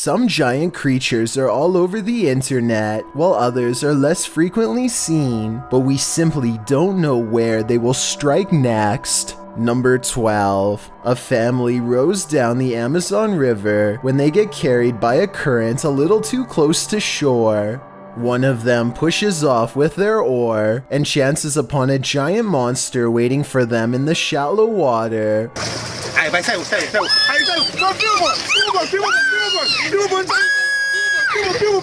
Some giant creatures are all over the internet, while others are less frequently seen, but we simply don't know where they will strike next. Number 12. A family rows down the Amazon River when they get carried by a current a little too close to shore. One of them pushes off with their oar and chances upon a giant monster waiting for them in the shallow water.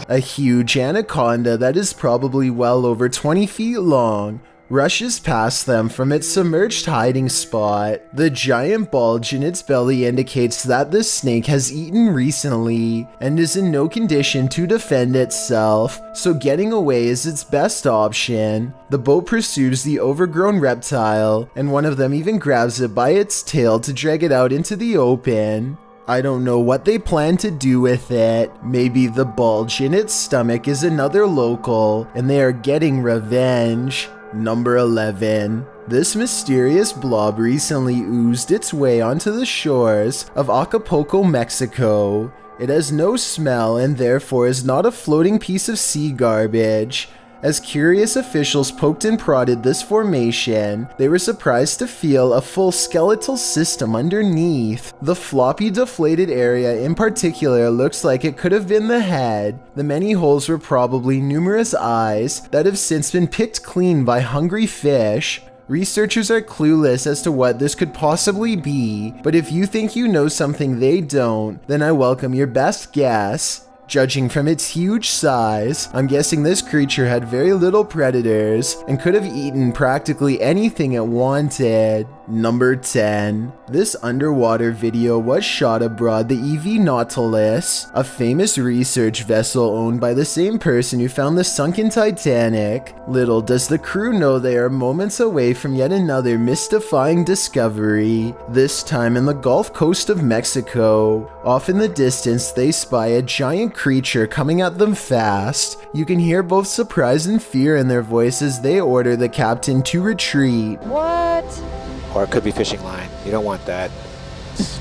A huge anaconda that is probably well over 20 feet long rushes past them from its submerged hiding spot. The giant bulge in its belly indicates that the snake has eaten recently and is in no condition to defend itself, so getting away is its best option. The boat pursues the overgrown reptile, and one of them even grabs it by its tail to drag it out into the open. I don't know what they plan to do with it. Maybe the bulge in its stomach is another local, and they are getting revenge. Number 11. This mysterious blob recently oozed its way onto the shores of Acapulco, Mexico. It has no smell and therefore is not a floating piece of sea garbage. As curious officials poked and prodded this formation, they were surprised to feel a full skeletal system underneath. The floppy, deflated area in particular looks like it could have been the head. The many holes were probably numerous eyes that have since been picked clean by hungry fish. Researchers are clueless as to what this could possibly be, but if you think you know something they don't, then I welcome your best guess. Judging from its huge size, I'm guessing this creature had very little predators and could have eaten practically anything it wanted. Number 10. This underwater video was shot aboard the EV Nautilus, a famous research vessel owned by the same person who found the sunken Titanic. Little does the crew know they are moments away from yet another mystifying discovery, this time in the Gulf Coast of Mexico. Off in the distance, they spy a giant creature coming at them fast. You can hear both surprise and fear in their voice as they order the captain to retreat. What? Or it could be fishing line. You don't want that.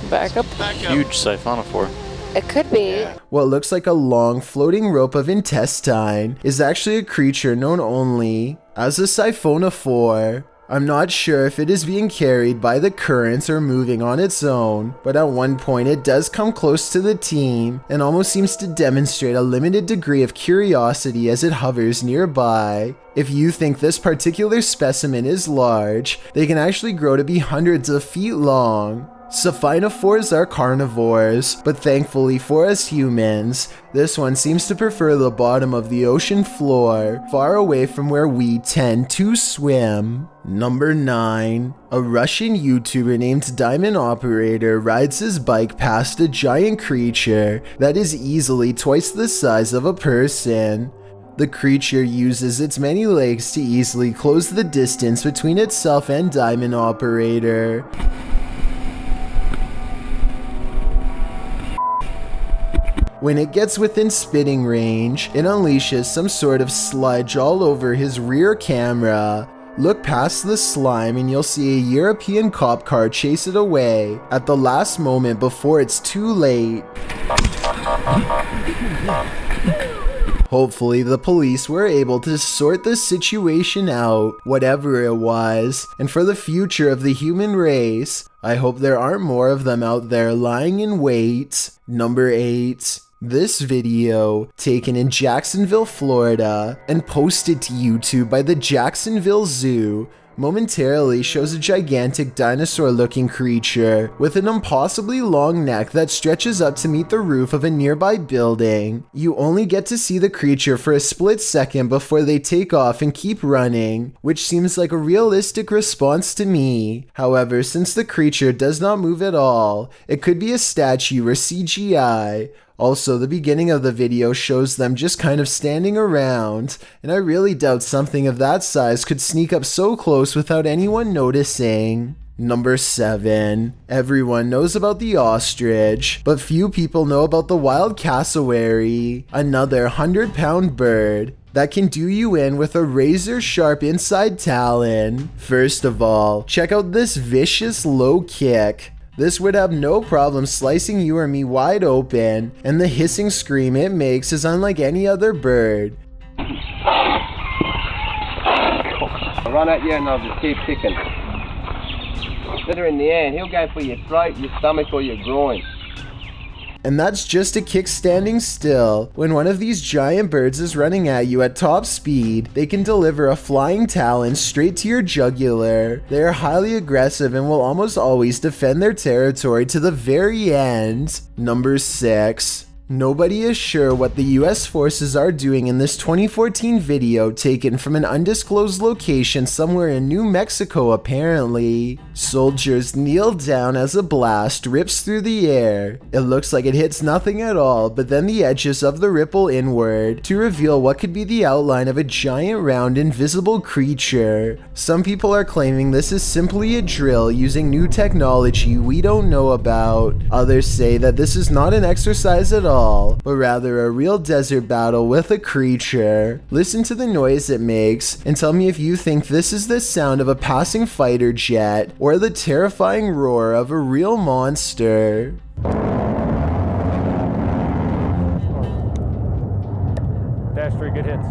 Back up. Huge siphonophore. It could be. Yeah. What looks like a long floating rope of intestine is actually a creature known only as a siphonophore. I'm not sure if it is being carried by the currents or moving on its own, but at one point it does come close to the team and almost seems to demonstrate a limited degree of curiosity as it hovers nearby. If you think this particular specimen is large, they can actually grow to be hundreds of feet long. Siphonophores are carnivores, but thankfully for us humans, this one seems to prefer the bottom of the ocean floor, far away from where we tend to swim. Number 9. A Russian YouTuber named Diamond Operator rides his bike past a giant creature that is easily twice the size of a person. The creature uses its many legs to easily close the distance between itself and Diamond Operator. When it gets within spitting range, it unleashes some sort of sludge all over his rear camera. Look past the slime and you'll see a European cop car chase it away at the last moment before it's too late. Hopefully the police were able to sort the situation out, whatever it was, and for the future of the human race, I hope there aren't more of them out there lying in wait. Number 8. This video, taken in Jacksonville, Florida, and posted to YouTube by the Jacksonville Zoo, momentarily shows a gigantic dinosaur-looking creature with an impossibly long neck that stretches up to meet the roof of a nearby building. You only get to see the creature for a split second before they take off and keep running, which seems like a realistic response to me. However, since the creature does not move at all, it could be a statue or CGI. Also, the beginning of the video shows them just kind of standing around, and I really doubt something of that size could sneak up so close without anyone noticing. Number 7. Everyone knows about the ostrich, but few people know about the wild cassowary, another 100-pound bird that can do you in with a razor-sharp inside talon. First of all, check out this vicious low kick. This would have no problem slicing you or me wide open, and the hissing scream it makes is unlike any other bird. I'll run at you and I'll just keep kicking. Get her in the air and he'll go for your throat, your stomach or your groin. And that's just a kick standing still. When one of these giant birds is running at you at top speed, they can deliver a flying talon straight to your jugular. They are highly aggressive and will almost always defend their territory to the very end. Number 6. Nobody is sure what the US forces are doing in this 2014 video taken from an undisclosed location somewhere in New Mexico apparently. Soldiers kneel down as a blast rips through the air. It looks like it hits nothing at all, but then the edges of the ripple inward to reveal what could be the outline of a giant round invisible creature. Some people are claiming this is simply a drill using new technology we don't know about. Others say that this is not an exercise at all, but rather a real desert battle with a creature. Listen to the noise it makes and tell me if you think this is the sound of a passing fighter jet or the terrifying roar of a real monster. Dash 3, good hits.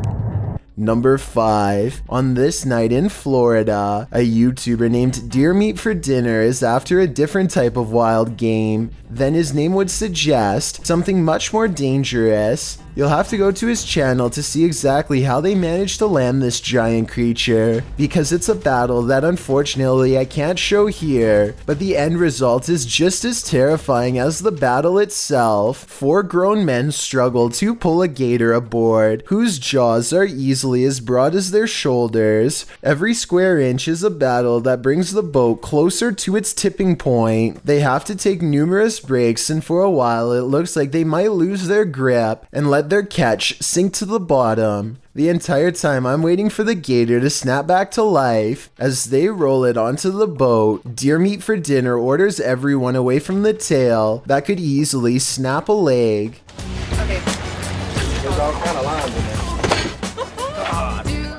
Number 5. On this night in Florida, a YouTuber named Deer Meat for Dinner is after a different type of wild game than his name would suggest, something much more dangerous. You'll have to go to his channel to see exactly how they managed to land this giant creature, because it's a battle that unfortunately I can't show here, but the end result is just as terrifying as the battle itself. 4 grown men struggle to pull a gator aboard, whose jaws are easily as broad as their shoulders. Every square inch is a battle that brings the boat closer to its tipping point. They have to take numerous breaks, and for a while it looks like they might lose their grip and let their catch sink to the bottom. The entire time I'm waiting for the gator to snap back to life. As they roll it onto the boat, Deer Meat for Dinner orders everyone away from the tail that could easily snap a leg. There's all kind of lines in there.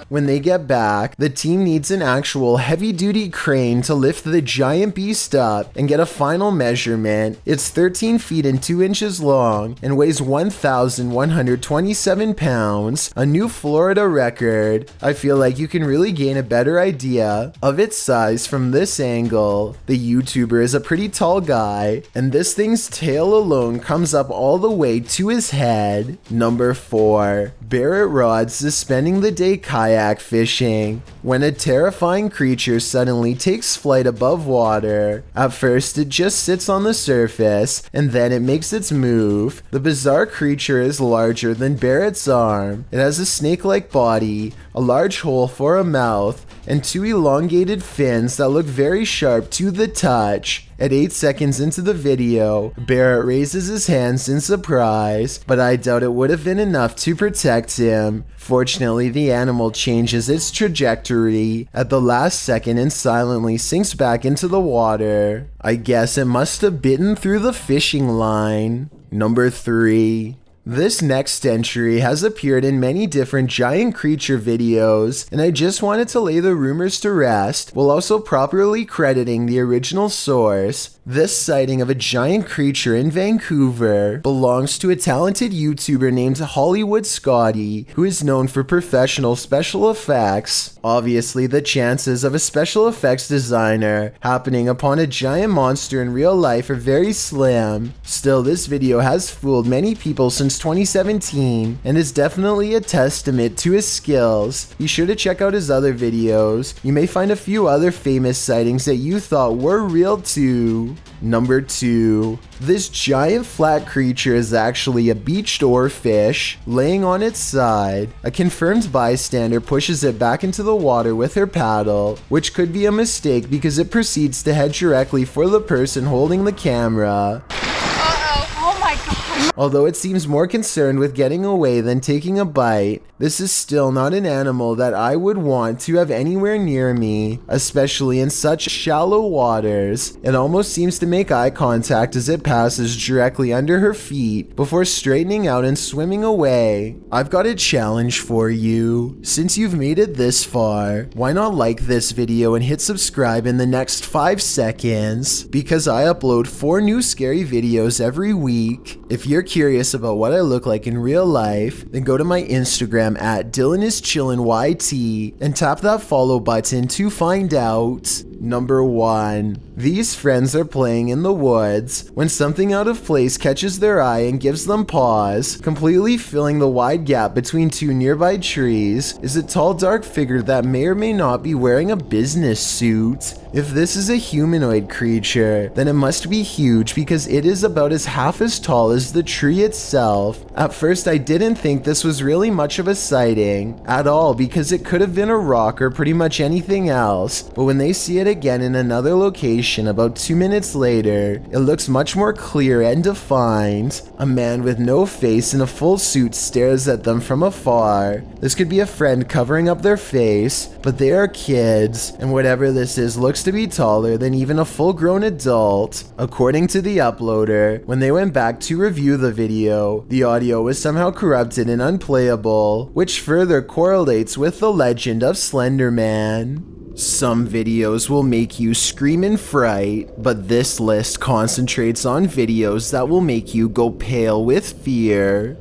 When they get back, the team needs an actual heavy-duty crane to lift the giant beast up and get a final measurement. It's 13 feet and 2 inches long and weighs 1,127 pounds, a new Florida record. I feel like you can really gain a better idea of its size from this angle. The YouTuber is a pretty tall guy, and this thing's tail alone comes up all the way to his head. Number 4. Barrett rods suspending the day kayak fishing. When a terrifying creature suddenly takes flight above water, at first it just sits on the surface and then it makes its move. The bizarre creature is larger than Barrett's arm. It has a snake-like body, a large hole for a mouth, and 2 elongated fins that look very sharp to the touch. At 8 seconds into the video, Barrett raises his hands in surprise, but I doubt it would have been enough to protect him. Fortunately, the animal changes its trajectory at the last second and silently sinks back into the water. I guess it must have bitten through the fishing line. Number 3. This next entry has appeared in many different giant creature videos, and I just wanted to lay the rumors to rest while also properly crediting the original source. This sighting of a giant creature in Vancouver belongs to a talented YouTuber named Hollywood Scotty, who is known for professional special effects. Obviously, the chances of a special effects designer happening upon a giant monster in real life are very slim. Still, this video has fooled many people since 2017 and is definitely a testament to his skills. Be sure to check out his other videos. You may find a few other famous sightings that you thought were real too. Number 2. This giant flat creature is actually a beached oarfish laying on its side. A confirmed bystander pushes it back into the water with her paddle, which could be a mistake because it proceeds to head directly for the person holding the camera. Uh-oh. Oh my god. Although it seems more concerned with getting away than taking a bite, this is still not an animal that I would want to have anywhere near me, especially in such shallow waters. It almost seems to make eye contact as it passes directly under her feet before straightening out and swimming away. I've got a challenge for you. Since you've made it this far, why not like this video and hit subscribe in the next 5 seconds? Because I upload 4 new scary videos every week. If you're curious about what I look like in real life, then go to my Instagram at DylanIsChillinYT and tap that follow button to find out. Number 1. These friends are playing in the woods when something out of place catches their eye and gives them pause. Completely filling the wide gap between 2 nearby trees is a tall dark figure that may or may not be wearing a business suit. If this is a humanoid creature, then it must be huge because it is about half as tall as the tree itself. At first I didn't think this was really much of a sighting at all because it could have been a rock or pretty much anything else, but when they see it again in another location about 2 minutes later, it looks much more clear and defined. A man with no face in a full suit stares at them from afar. This could be a friend covering up their face, but they are kids, and whatever this is looks to be taller than even a full-grown adult. According to the uploader, when they went back to review the video, the audio was somehow corrupted and unplayable, which further correlates with the legend of Slender Man. Some videos will make you scream in fright, but this list concentrates on videos that will make you go pale with fear.